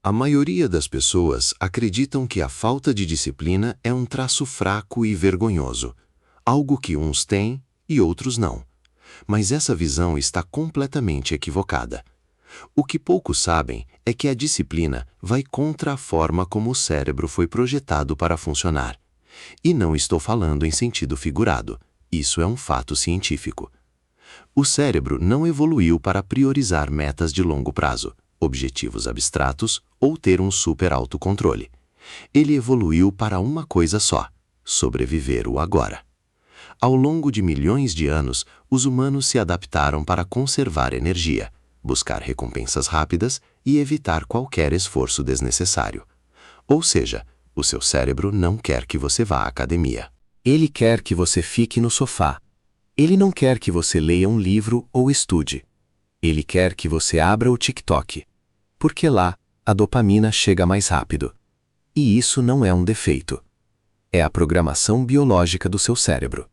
A maioria das pessoas acreditam que a falta de disciplina é um traço fraco e vergonhoso, algo que uns têm e outros não. Mas essa visão está completamente equivocada. O que poucos sabem é que a disciplina vai contra a forma como o cérebro foi projetado para funcionar. E não estou falando em sentido figurado, isso é um fato científico. O cérebro não evoluiu para priorizar metas de longo prazo, objetivos abstratos ou ter um super autocontrole. Ele evoluiu para uma coisa só: sobreviver o agora. Ao longo de milhões de anos, os humanos se adaptaram para conservar energia, buscar recompensas rápidas e evitar qualquer esforço desnecessário. Ou seja, o seu cérebro não quer que você vá à academia. Ele quer que você fique no sofá. Ele não quer que você leia um livro ou estude. Ele quer que você abra o TikTok. Porque lá, a dopamina chega mais rápido. E isso não é um defeito. É a programação biológica do seu cérebro.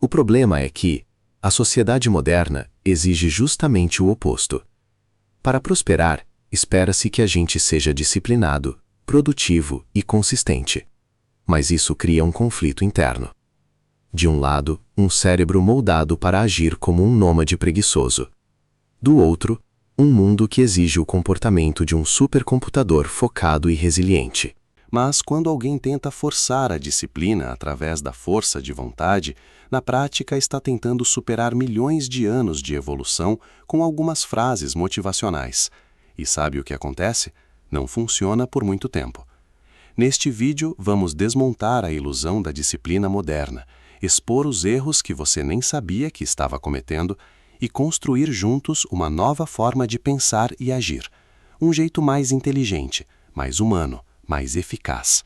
O problema é que a sociedade moderna exige justamente o oposto. Para prosperar, espera-se que a gente seja disciplinado, produtivo e consistente. Mas isso cria um conflito interno. De um lado, um cérebro moldado para agir como um nômade preguiçoso. Do outro, um mundo que exige o comportamento de um supercomputador focado e resiliente. Mas quando alguém tenta forçar a disciplina através da força de vontade, na prática está tentando superar milhões de anos de evolução com algumas frases motivacionais. E sabe o que acontece? Não funciona por muito tempo. Neste vídeo, vamos desmontar a ilusão da disciplina moderna, expor os erros que você nem sabia que estava cometendo e construir juntos uma nova forma de pensar e agir. Um jeito mais inteligente, mais humano, mais eficaz.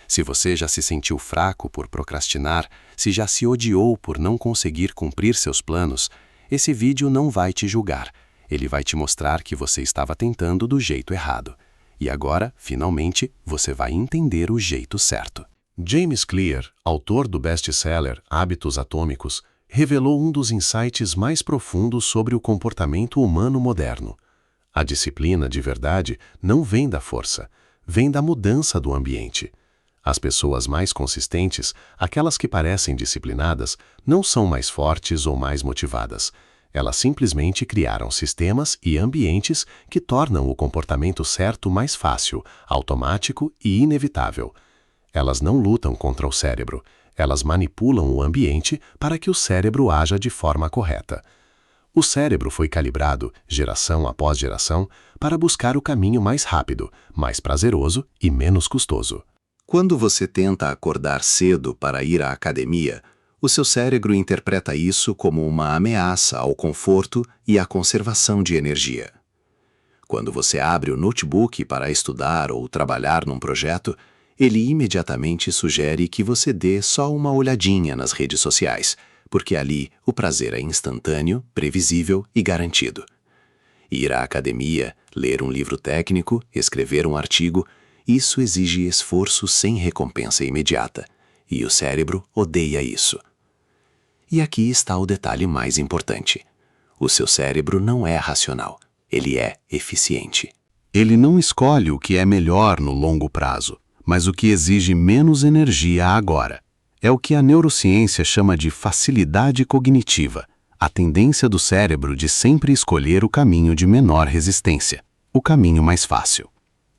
Se você já se sentiu fraco por procrastinar, se já se odiou por não conseguir cumprir seus planos, esse vídeo não vai te julgar. Ele vai te mostrar que você estava tentando do jeito errado. E agora, finalmente, você vai entender o jeito certo. James Clear, autor do best-seller Hábitos Atômicos, revelou um dos insights mais profundos sobre o comportamento humano moderno. A disciplina de verdade não vem da força, vem da mudança do ambiente. As pessoas mais consistentes, aquelas que parecem disciplinadas, não são mais fortes ou mais motivadas. Elas simplesmente criaram sistemas e ambientes que tornam o comportamento certo mais fácil, automático e inevitável. Elas não lutam contra o cérebro, elas manipulam o ambiente para que o cérebro haja de forma correta. O cérebro foi calibrado, geração após geração, para buscar o caminho mais rápido, mais prazeroso e menos custoso. Quando você tenta acordar cedo para ir à academia, o seu cérebro interpreta isso como uma ameaça ao conforto e à conservação de energia. Quando você abre o notebook para estudar ou trabalhar num projeto, ele imediatamente sugere que você dê só uma olhadinha nas redes sociais, porque ali o prazer é instantâneo, previsível e garantido. Ir à academia, ler um livro técnico, escrever um artigo, isso exige esforço sem recompensa imediata, e o cérebro odeia isso. E aqui está o detalhe mais importante. O seu cérebro não é racional, ele é eficiente. Ele não escolhe o que é melhor no longo prazo, mas o que exige menos energia agora. É o que a neurociência chama de facilidade cognitiva, a tendência do cérebro de sempre escolher o caminho de menor resistência, o caminho mais fácil.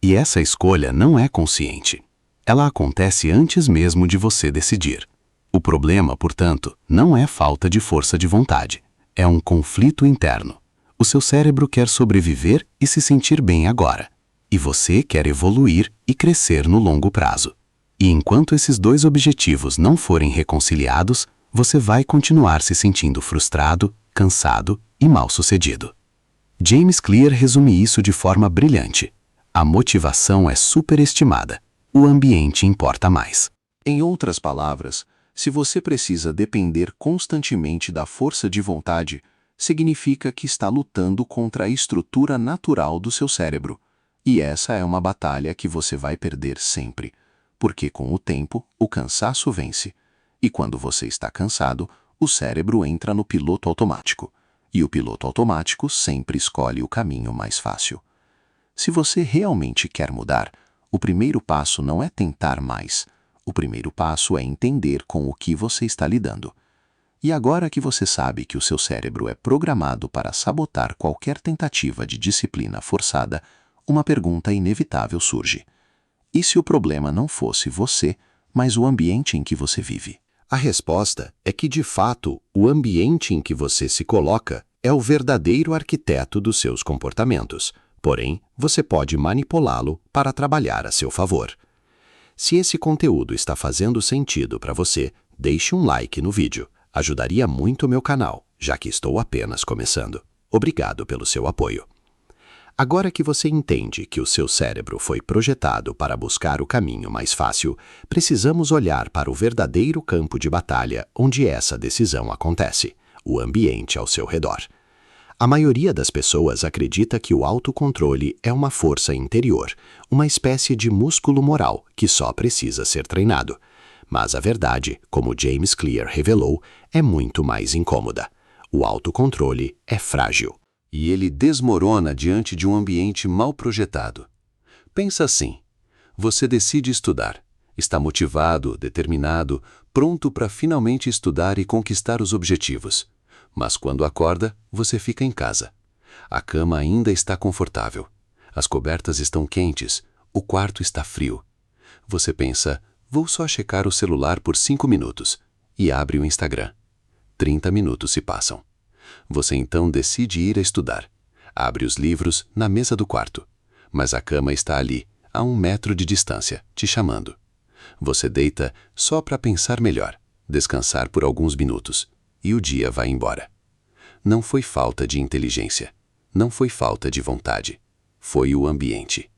E essa escolha não é consciente. Ela acontece antes mesmo de você decidir. O problema, portanto, não é falta de força de vontade. É um conflito interno. O seu cérebro quer sobreviver e se sentir bem agora. E você quer evoluir e crescer no longo prazo. E enquanto esses dois objetivos não forem reconciliados, você vai continuar se sentindo frustrado, cansado e mal-sucedido. James Clear resume isso de forma brilhante. A motivação é superestimada. O ambiente importa mais. Em outras palavras, se você precisa depender constantemente da força de vontade, significa que está lutando contra a estrutura natural do seu cérebro. E essa é uma batalha que você vai perder sempre, porque com o tempo, o cansaço vence. E quando você está cansado, o cérebro entra no piloto automático. E o piloto automático sempre escolhe o caminho mais fácil. Se você realmente quer mudar, o primeiro passo não é tentar mais. O primeiro passo é entender com o que você está lidando. E agora que você sabe que o seu cérebro é programado para sabotar qualquer tentativa de disciplina forçada, uma pergunta inevitável surge. E se o problema não fosse você, mas o ambiente em que você vive? A resposta é que, de fato, o ambiente em que você se coloca é o verdadeiro arquiteto dos seus comportamentos. Porém, você pode manipulá-lo para trabalhar a seu favor. Se esse conteúdo está fazendo sentido para você, deixe um like no vídeo. Ajudaria muito o meu canal, já que estou apenas começando. Obrigado pelo seu apoio. Agora que você entende que o seu cérebro foi projetado para buscar o caminho mais fácil, precisamos olhar para o verdadeiro campo de batalha onde essa decisão acontece, o ambiente ao seu redor. A maioria das pessoas acredita que o autocontrole é uma força interior, uma espécie de músculo moral que só precisa ser treinado. Mas a verdade, como James Clear revelou, é muito mais incômoda. O autocontrole é frágil. E ele desmorona diante de um ambiente mal projetado. Pensa assim: você decide estudar. Está motivado, determinado, pronto para finalmente estudar e conquistar os objetivos. Mas quando acorda, você fica em casa. A cama ainda está confortável. As cobertas estão quentes. O quarto está frio. Você pensa: vou só checar o celular por 5 minutos. E abre o Instagram. 30 minutos se passam. Você então decide ir a estudar. Abre os livros na mesa do quarto. Mas a cama está ali, a 1 metro de distância, te chamando. Você deita só para pensar melhor, descansar por alguns minutos. E o dia vai embora. Não foi falta de inteligência. Não foi falta de vontade. Foi o ambiente.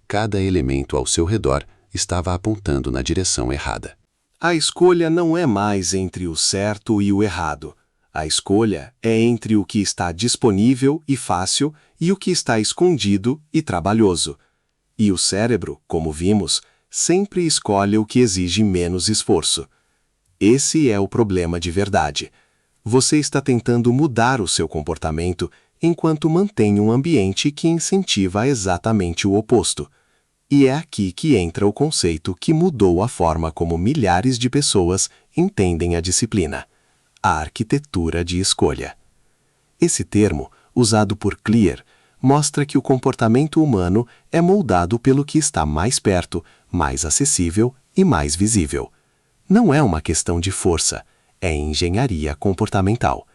Cada elemento ao seu redor estava apontando na direção errada. A escolha não é mais entre o certo e o errado. A escolha é entre o que está disponível e fácil e o que está escondido e trabalhoso. E o cérebro, como vimos, sempre escolhe o que exige menos esforço. Esse é o problema de verdade. Você está tentando mudar o seu comportamento enquanto mantém um ambiente que incentiva exatamente o oposto. E é aqui que entra o conceito que mudou a forma como milhares de pessoas entendem a disciplina: a arquitetura de escolha. Esse termo, usado por Clear, mostra que o comportamento humano é moldado pelo que está mais perto, mais acessível e mais visível. Não é uma questão de força, é engenharia comportamental.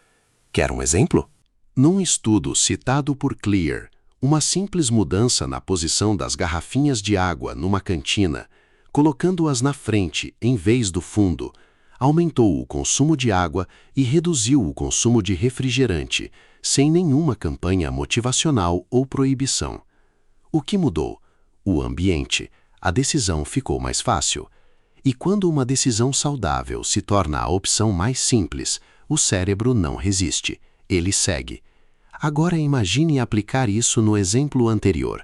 Quer um exemplo? Num estudo citado por Clear, uma simples mudança na posição das garrafinhas de água numa cantina, colocando-as na frente em vez do fundo, aumentou o consumo de água e reduziu o consumo de refrigerante, sem nenhuma campanha motivacional ou proibição. O que mudou? O ambiente. A decisão ficou mais fácil. E quando uma decisão saudável se torna a opção mais simples, o cérebro não resiste. Ele segue. Agora imagine aplicar isso no exemplo anterior.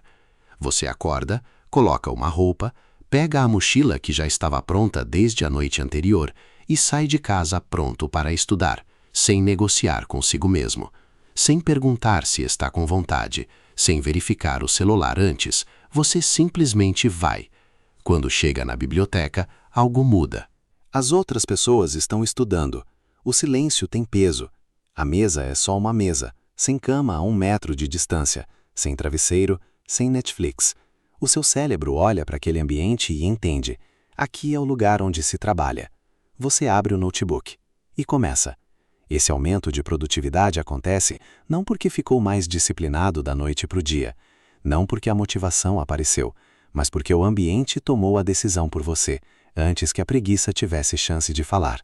Você acorda, coloca uma roupa, pega a mochila que já estava pronta desde a noite anterior e sai de casa pronto para estudar, sem negociar consigo mesmo, sem perguntar se está com vontade, sem verificar o celular antes, você simplesmente vai. Quando chega na biblioteca, algo muda. As outras pessoas estão estudando. O silêncio tem peso. A mesa é só uma mesa, sem cama a 1 metro de distância, sem travesseiro, sem Netflix. O seu cérebro olha para aquele ambiente e entende: aqui é o lugar onde se trabalha. Você abre o notebook e começa. Esse aumento de produtividade acontece não porque ficou mais disciplinado da noite para o dia, não porque a motivação apareceu, mas porque o ambiente tomou a decisão por você, antes que a preguiça tivesse chance de falar.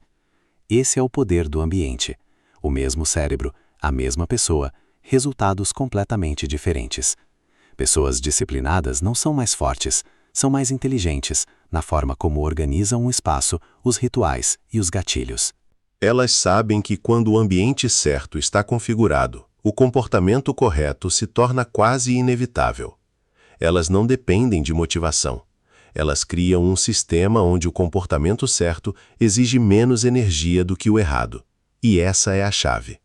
Esse é o poder do ambiente. O mesmo cérebro, a mesma pessoa, resultados completamente diferentes. Pessoas disciplinadas não são mais fortes, são mais inteligentes na forma como organizam o espaço, os rituais e os gatilhos. Elas sabem que quando o ambiente certo está configurado, o comportamento correto se torna quase inevitável. Elas não dependem de motivação. Elas criam um sistema onde o comportamento certo exige menos energia do que o errado. E essa é a chave.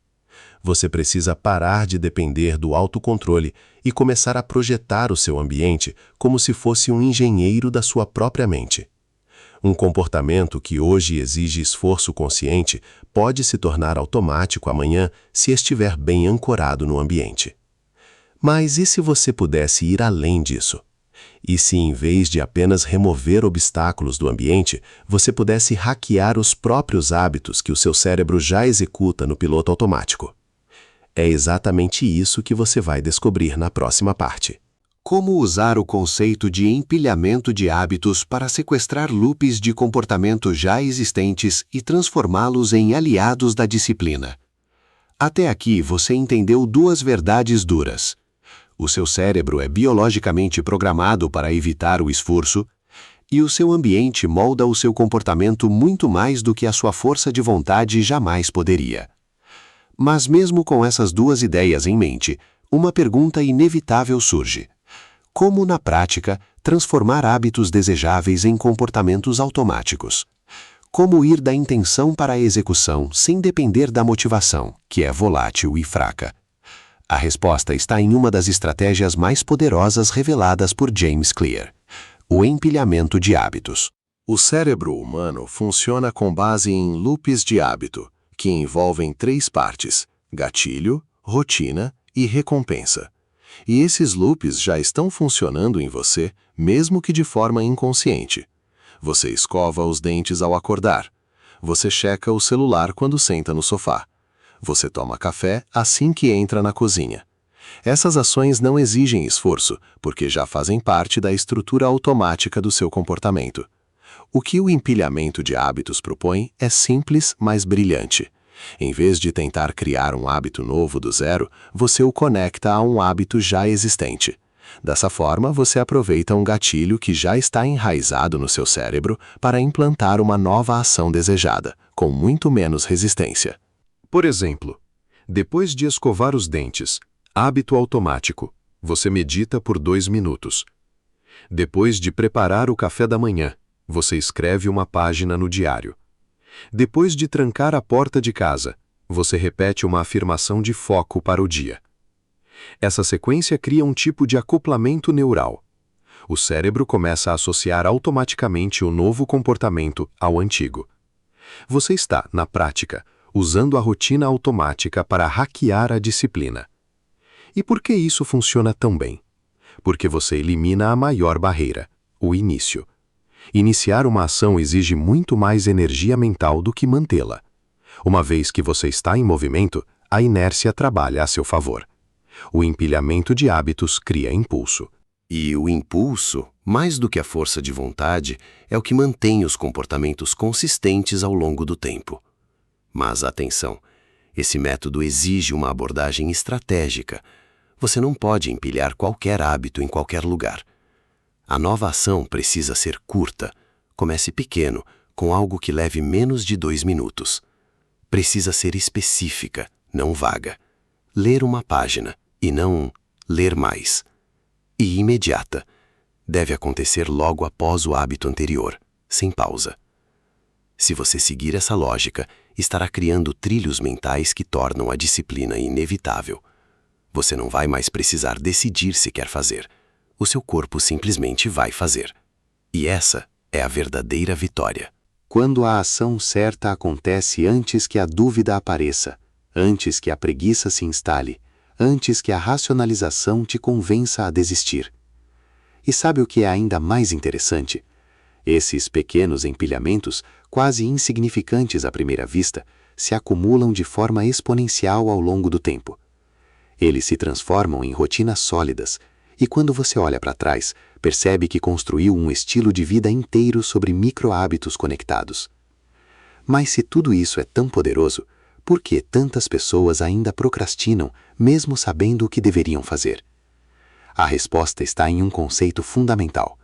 Você precisa parar de depender do autocontrole e começar a projetar o seu ambiente como se fosse um engenheiro da sua própria mente. Um comportamento que hoje exige esforço consciente pode se tornar automático amanhã se estiver bem ancorado no ambiente. Mas e se você pudesse ir além disso? E se, em vez de apenas remover obstáculos do ambiente, você pudesse hackear os próprios hábitos que o seu cérebro já executa no piloto automático? É exatamente isso que você vai descobrir na próxima parte. Como usar o conceito de empilhamento de hábitos para sequestrar loops de comportamento já existentes e transformá-los em aliados da disciplina. Até aqui você entendeu duas verdades duras. O seu cérebro é biologicamente programado para evitar o esforço, e o seu ambiente molda o seu comportamento muito mais do que a sua força de vontade jamais poderia. Mas mesmo com essas duas ideias em mente, uma pergunta inevitável surge. Como, na prática, transformar hábitos desejáveis em comportamentos automáticos? Como ir da intenção para a execução sem depender da motivação, que é volátil e fraca? A resposta está em uma das estratégias mais poderosas reveladas por James Clear: o empilhamento de hábitos. O cérebro humano funciona com base em loops de hábito, que envolvem 3 partes: gatilho, rotina e recompensa. E esses loops já estão funcionando em você, mesmo que de forma inconsciente. Você escova os dentes ao acordar. Você checa o celular quando senta no sofá. Você toma café assim que entra na cozinha. Essas ações não exigem esforço, porque já fazem parte da estrutura automática do seu comportamento. O que o empilhamento de hábitos propõe é simples, mas brilhante. Em vez de tentar criar um hábito novo do zero, você o conecta a um hábito já existente. Dessa forma, você aproveita um gatilho que já está enraizado no seu cérebro para implantar uma nova ação desejada, com muito menos resistência. Por exemplo, depois de escovar os dentes, hábito automático, você medita por 2 minutos. Depois de preparar o café da manhã, você escreve uma página no diário. Depois de trancar a porta de casa, você repete uma afirmação de foco para o dia. Essa sequência cria um tipo de acoplamento neural. O cérebro começa a associar automaticamente o novo comportamento ao antigo. Você está, na prática, usando a rotina automática para hackear a disciplina. E por que isso funciona tão bem? Porque você elimina a maior barreira, o início. Iniciar uma ação exige muito mais energia mental do que mantê-la. Uma vez que você está em movimento, a inércia trabalha a seu favor. O empilhamento de hábitos cria impulso. E o impulso, mais do que a força de vontade, é o que mantém os comportamentos consistentes ao longo do tempo. Mas atenção, esse método exige uma abordagem estratégica. Você não pode empilhar qualquer hábito em qualquer lugar. A nova ação precisa ser curta. Comece pequeno, com algo que leve menos de 2 minutos. Precisa ser específica, não vaga. Ler uma página, e não ler mais. E imediata. Deve acontecer logo após o hábito anterior, sem pausa. Se você seguir essa lógica, estará criando trilhos mentais que tornam a disciplina inevitável. Você não vai mais precisar decidir se quer fazer. O seu corpo simplesmente vai fazer. E essa é a verdadeira vitória. Quando a ação certa acontece antes que a dúvida apareça, antes que a preguiça se instale, antes que a racionalização te convença a desistir. E sabe o que é ainda mais interessante? Esses pequenos empilhamentos, quase insignificantes à primeira vista, se acumulam de forma exponencial ao longo do tempo. Eles se transformam em rotinas sólidas, e quando você olha para trás, percebe que construiu um estilo de vida inteiro sobre micro-hábitos conectados. Mas se tudo isso é tão poderoso, por que tantas pessoas ainda procrastinam, mesmo sabendo o que deveriam fazer? A resposta está em um conceito fundamental.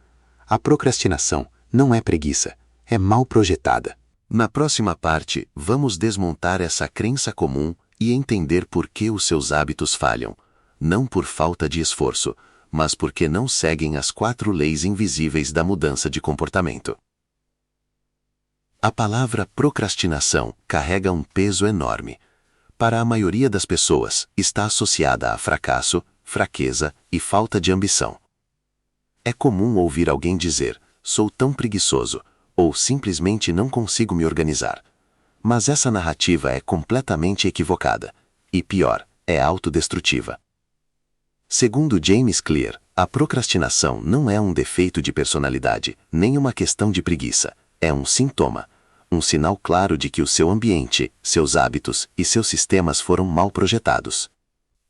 A procrastinação não é preguiça, é mal projetada. Na próxima parte, vamos desmontar essa crença comum e entender por que os seus hábitos falham, não por falta de esforço, mas porque não seguem as 4 leis invisíveis da mudança de comportamento. A palavra procrastinação carrega um peso enorme. para a maioria das pessoas, está associada a fracasso, fraqueza e falta de ambição. É comum ouvir alguém dizer: sou tão preguiçoso, ou simplesmente não consigo me organizar. Mas essa narrativa é completamente equivocada. E pior, é autodestrutiva. Segundo James Clear, a procrastinação não é um defeito de personalidade, nem uma questão de preguiça. É um sintoma, um sinal claro de que o seu ambiente, seus hábitos e seus sistemas foram mal projetados.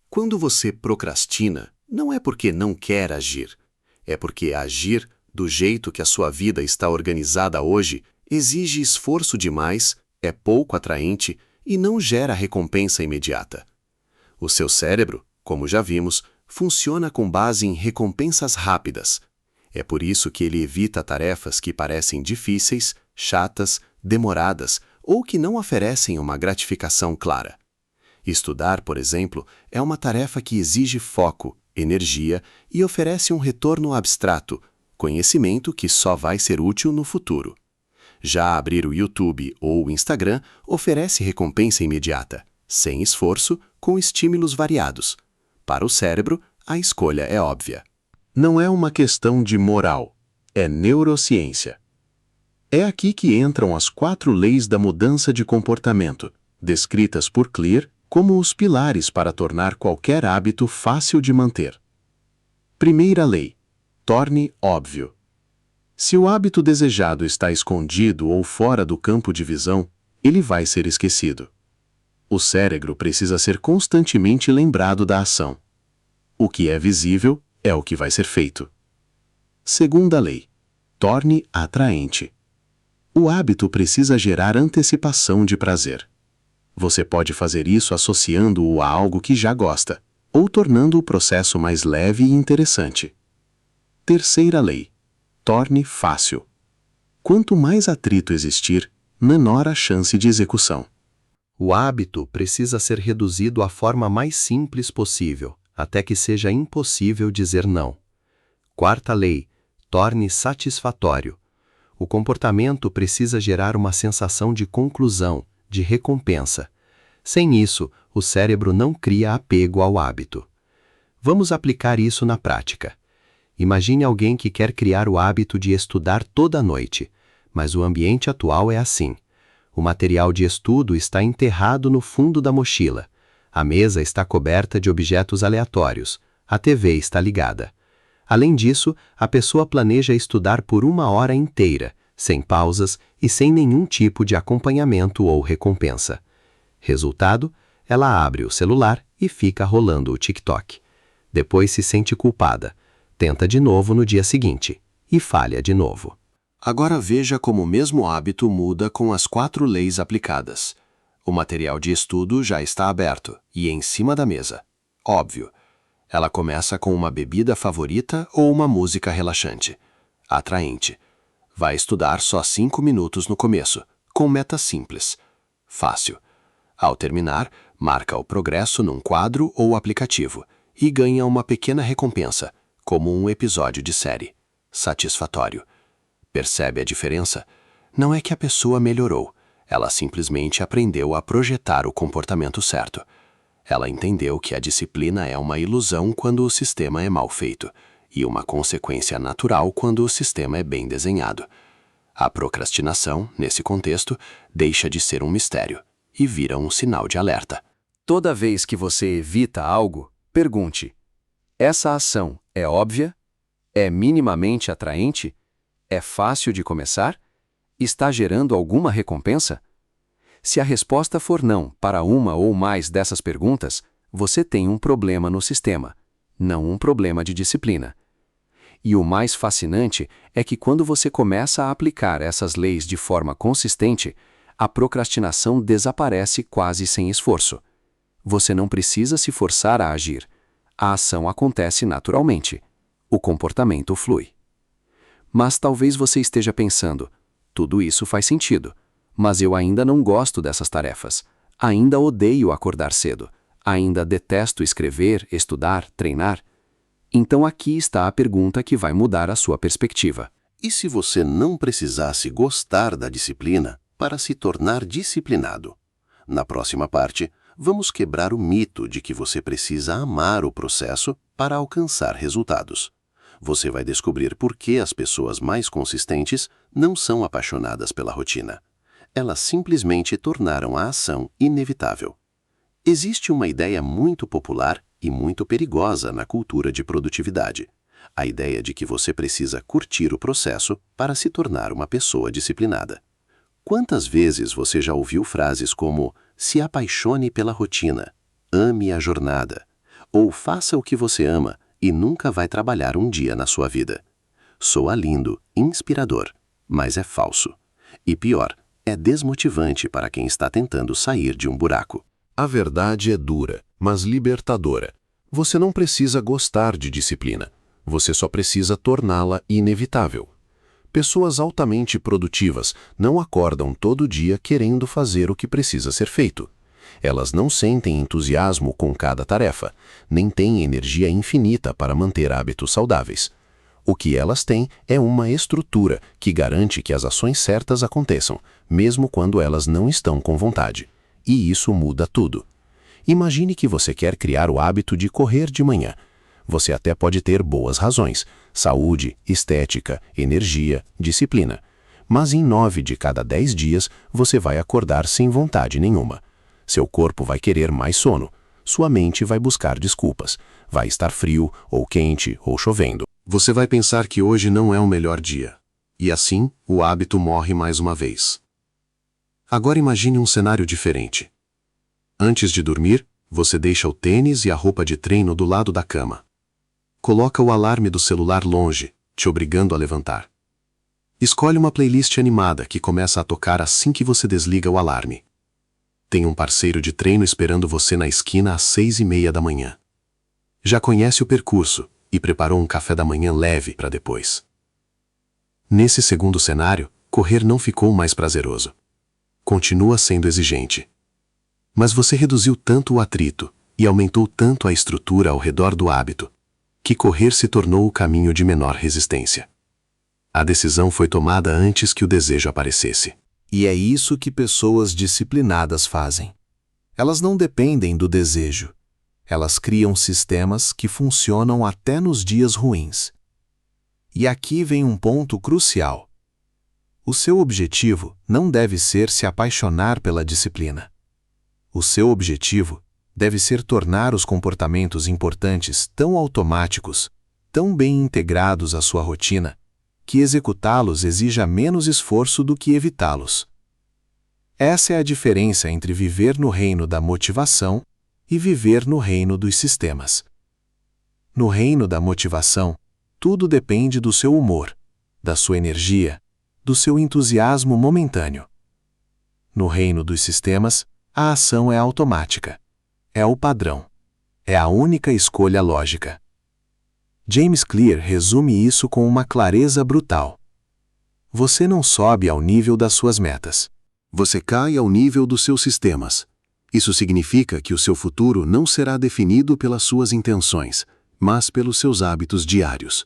Quando você procrastina, não é porque não quer agir. É porque agir, do jeito que a sua vida está organizada hoje, exige esforço demais, é pouco atraente e não gera recompensa imediata. O seu cérebro, como já vimos, funciona com base em recompensas rápidas. É por isso que ele evita tarefas que parecem difíceis, chatas, demoradas ou que não oferecem uma gratificação clara. Estudar, por exemplo, é uma tarefa que exige foco, energia e oferece um retorno abstrato, conhecimento que só vai ser útil no futuro. Já abrir o YouTube ou o Instagram oferece recompensa imediata, sem esforço, com estímulos variados. Para o cérebro, a escolha é óbvia. Não é uma questão de moral, é neurociência. É aqui que entram as 4 leis da mudança de comportamento, descritas por Clear como os pilares para tornar qualquer hábito fácil de manter. Primeira lei: torne óbvio. Se o hábito desejado está escondido ou fora do campo de visão, ele vai ser esquecido. O cérebro precisa ser constantemente lembrado da ação. O que é visível é o que vai ser feito. Segunda lei: torne atraente. O hábito precisa gerar antecipação de prazer. Você pode fazer isso associando-o a algo que já gosta, ou tornando o processo mais leve e interessante. Terceira lei: torne fácil. Quanto mais atrito existir, menor a chance de execução. O hábito precisa ser reduzido à forma mais simples possível, até que seja impossível dizer não. Quarta lei: torne satisfatório. O comportamento precisa gerar uma sensação de conclusão, de recompensa. Sem isso, o cérebro não cria apego ao hábito. Vamos aplicar isso na prática. Imagine alguém que quer criar o hábito de estudar toda noite, mas o ambiente atual é assim. O material de estudo está enterrado no fundo da mochila. A mesa está coberta de objetos aleatórios. A TV está ligada. Além disso, a pessoa planeja estudar por 1 hora inteira, sem pausas e sem nenhum tipo de acompanhamento ou recompensa. Resultado, ela abre o celular e fica rolando o TikTok. Depois se sente culpada. Tenta de novo no dia seguinte e falha de novo. Agora veja como o mesmo hábito muda com as 4 leis aplicadas. O material de estudo já está aberto e em cima da mesa. Óbvio. Ela começa com uma bebida favorita ou uma música relaxante. Atraente. Vai estudar só 5 minutos no começo, com meta simples. Fácil. Ao terminar, marca o progresso num quadro ou aplicativo e ganha uma pequena recompensa, como um episódio de série. Satisfatório. Percebe a diferença? Não é que a pessoa melhorou, ela simplesmente aprendeu a projetar o comportamento certo. Ela entendeu que a disciplina é uma ilusão quando o sistema é mal feito, e uma consequência natural quando o sistema é bem desenhado. A procrastinação, nesse contexto, deixa de ser um mistério e vira um sinal de alerta. Toda vez que você evita algo, pergunte: essa ação é óbvia? É minimamente atraente? É fácil de começar? Está gerando alguma recompensa? Se a resposta for não para uma ou mais dessas perguntas, você tem um problema no sistema, não um problema de disciplina. E o mais fascinante é que quando você começa a aplicar essas leis de forma consistente, a procrastinação desaparece quase sem esforço. Você não precisa se forçar a agir. A ação acontece naturalmente. O comportamento flui. Mas talvez você esteja pensando: tudo isso faz sentido, mas eu ainda não gosto dessas tarefas. Ainda odeio acordar cedo. Ainda detesto escrever, estudar, treinar. Então aqui está a pergunta que vai mudar a sua perspectiva. E se você não precisasse gostar da disciplina para se tornar disciplinado? Na próxima parte, vamos quebrar o mito de que você precisa amar o processo para alcançar resultados. Você vai descobrir por que as pessoas mais consistentes não são apaixonadas pela rotina. Elas simplesmente tornaram a ação inevitável. Existe uma ideia muito popular e muito perigosa na cultura de produtividade. A ideia de que você precisa curtir o processo para se tornar uma pessoa disciplinada. Quantas vezes você já ouviu frases como "se apaixone pela rotina", "ame a jornada", ou "faça o que você ama e nunca vai trabalhar um dia na sua vida"? Soa lindo, inspirador, mas é falso. E pior, é desmotivante para quem está tentando sair de um buraco. A verdade é dura, mas libertadora. Você não precisa gostar de disciplina. Você só precisa torná-la inevitável. Pessoas altamente produtivas não acordam todo dia querendo fazer o que precisa ser feito. Elas não sentem entusiasmo com cada tarefa, nem têm energia infinita para manter hábitos saudáveis. O que elas têm é uma estrutura que garante que as ações certas aconteçam, mesmo quando elas não estão com vontade. E isso muda tudo. Imagine que você quer criar o hábito de correr de manhã. Você até pode ter boas razões: saúde, estética, energia, disciplina. Mas em 9 de cada 10 dias, você vai acordar sem vontade nenhuma. Seu corpo vai querer mais sono. Sua mente vai buscar desculpas. Vai estar frio, ou quente, ou chovendo. Você vai pensar que hoje não é o melhor dia. E assim, o hábito morre mais uma vez. Agora imagine um cenário diferente. Antes de dormir, você deixa o tênis e a roupa de treino do lado da cama. Coloca o alarme do celular longe, te obrigando a levantar. Escolhe uma playlist animada que começa a tocar assim que você desliga o alarme. Tem um parceiro de treino esperando você na esquina às 6:30 da manhã. Já conhece o percurso e preparou um café da manhã leve para depois. Nesse segundo cenário, correr não ficou mais prazeroso. Continua sendo exigente. Mas você reduziu tanto o atrito e aumentou tanto a estrutura ao redor do hábito, que correr se tornou o caminho de menor resistência. A decisão foi tomada antes que o desejo aparecesse. E é isso que pessoas disciplinadas fazem. Elas não dependem do desejo. Elas criam sistemas que funcionam até nos dias ruins. E aqui vem um ponto crucial. O seu objetivo não deve ser se apaixonar pela disciplina. O seu objetivo deve ser tornar os comportamentos importantes tão automáticos, tão bem integrados à sua rotina, que executá-los exija menos esforço do que evitá-los. Essa é a diferença entre viver no reino da motivação e viver no reino dos sistemas. No reino da motivação, tudo depende do seu humor, da sua energia, do seu entusiasmo momentâneo. No reino dos sistemas, a ação é automática. É o padrão. É a única escolha lógica. James Clear resume isso com uma clareza brutal. Você não sobe ao nível das suas metas. Você cai ao nível dos seus sistemas. Isso significa que o seu futuro não será definido pelas suas intenções, mas pelos seus hábitos diários.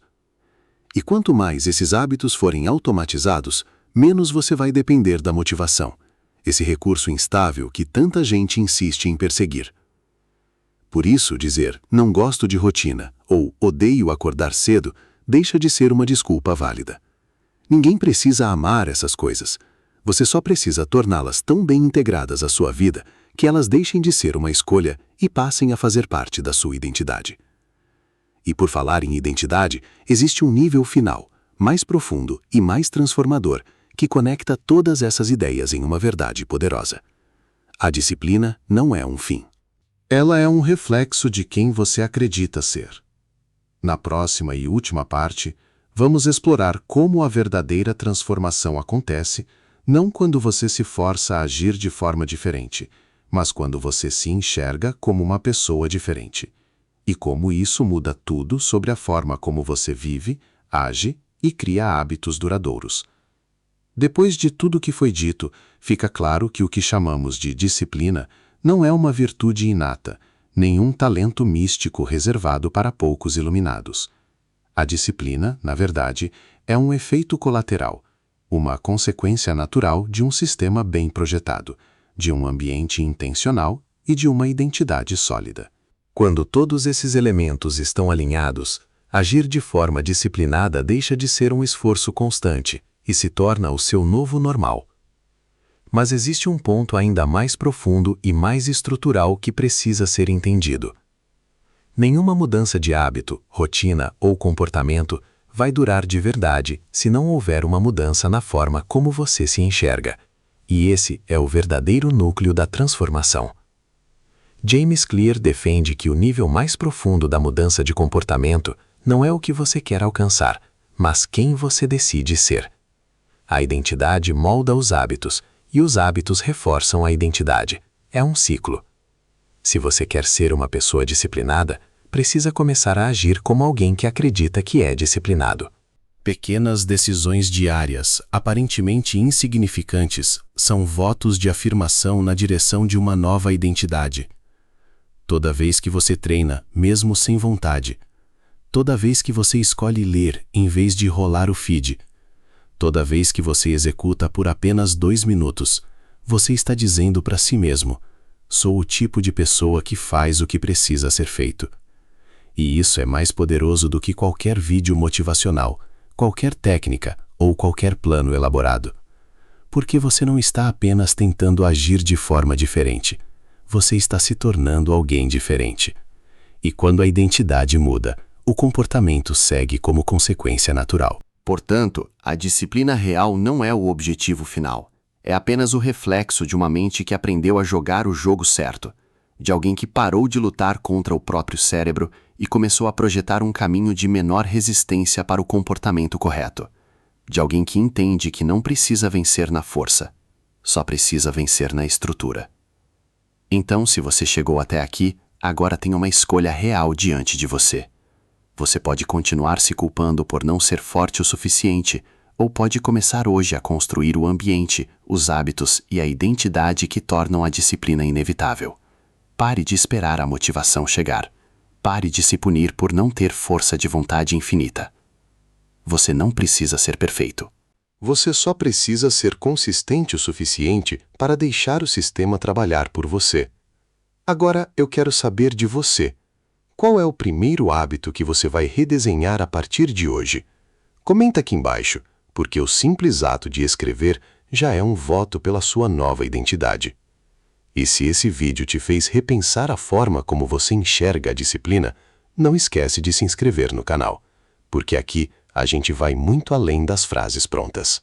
E quanto mais esses hábitos forem automatizados, menos você vai depender da motivação, esse recurso instável que tanta gente insiste em perseguir. Por isso, dizer "não gosto de rotina" ou "odeio acordar cedo" deixa de ser uma desculpa válida. Ninguém precisa amar essas coisas. Você só precisa torná-las tão bem integradas à sua vida que elas deixem de ser uma escolha e passem a fazer parte da sua identidade. E por falar em identidade, existe um nível final, mais profundo e mais transformador, que conecta todas essas ideias em uma verdade poderosa. A disciplina não é um fim. Ela é um reflexo de quem você acredita ser. Na próxima e última parte, vamos explorar como a verdadeira transformação acontece, não quando você se força a agir de forma diferente, mas quando você se enxerga como uma pessoa diferente. E como isso muda tudo sobre a forma como você vive, age e cria hábitos duradouros. Depois de tudo que foi dito, fica claro que o que chamamos de disciplina não é uma virtude inata, nenhum talento místico reservado para poucos iluminados. A disciplina, na verdade, é um efeito colateral, uma consequência natural de um sistema bem projetado, de um ambiente intencional e de uma identidade sólida. Quando todos esses elementos estão alinhados, agir de forma disciplinada deixa de ser um esforço constante e se torna o seu novo normal. Mas existe um ponto ainda mais profundo e mais estrutural que precisa ser entendido. Nenhuma mudança de hábito, rotina ou comportamento vai durar de verdade se não houver uma mudança na forma como você se enxerga. E esse é o verdadeiro núcleo da transformação. James Clear defende que o nível mais profundo da mudança de comportamento não é o que você quer alcançar, mas quem você decide ser. A identidade molda os hábitos, e os hábitos reforçam a identidade. É um ciclo. Se você quer ser uma pessoa disciplinada, precisa começar a agir como alguém que acredita que é disciplinado. Pequenas decisões diárias, aparentemente insignificantes, são votos de afirmação na direção de uma nova identidade. Toda vez que você treina, mesmo sem vontade. Toda vez que você escolhe ler em vez de rolar o feed. Toda vez que você executa por apenas 2 minutos, você está dizendo para si mesmo: sou o tipo de pessoa que faz o que precisa ser feito. E isso é mais poderoso do que qualquer vídeo motivacional, qualquer técnica ou qualquer plano elaborado. Porque você não está apenas tentando agir de forma diferente. Você está se tornando alguém diferente. E quando a identidade muda, o comportamento segue como consequência natural. Portanto, a disciplina real não é o objetivo final. É apenas o reflexo de uma mente que aprendeu a jogar o jogo certo, de alguém que parou de lutar contra o próprio cérebro e começou a projetar um caminho de menor resistência para o comportamento correto, de alguém que entende que não precisa vencer na força, só precisa vencer na estrutura. Então, se você chegou até aqui, agora tem uma escolha real diante de você. Você pode continuar se culpando por não ser forte o suficiente, ou pode começar hoje a construir o ambiente, os hábitos e a identidade que tornam a disciplina inevitável. Pare de esperar a motivação chegar. Pare de se punir por não ter força de vontade infinita. Você não precisa ser perfeito. Você só precisa ser consistente o suficiente para deixar o sistema trabalhar por você. Agora eu quero saber de você. Qual é o primeiro hábito que você vai redesenhar a partir de hoje? Comenta aqui embaixo, porque o simples ato de escrever já é um voto pela sua nova identidade. E se esse vídeo te fez repensar a forma como você enxerga a disciplina, não esquece de se inscrever no canal, porque aqui a gente vai muito além das frases prontas.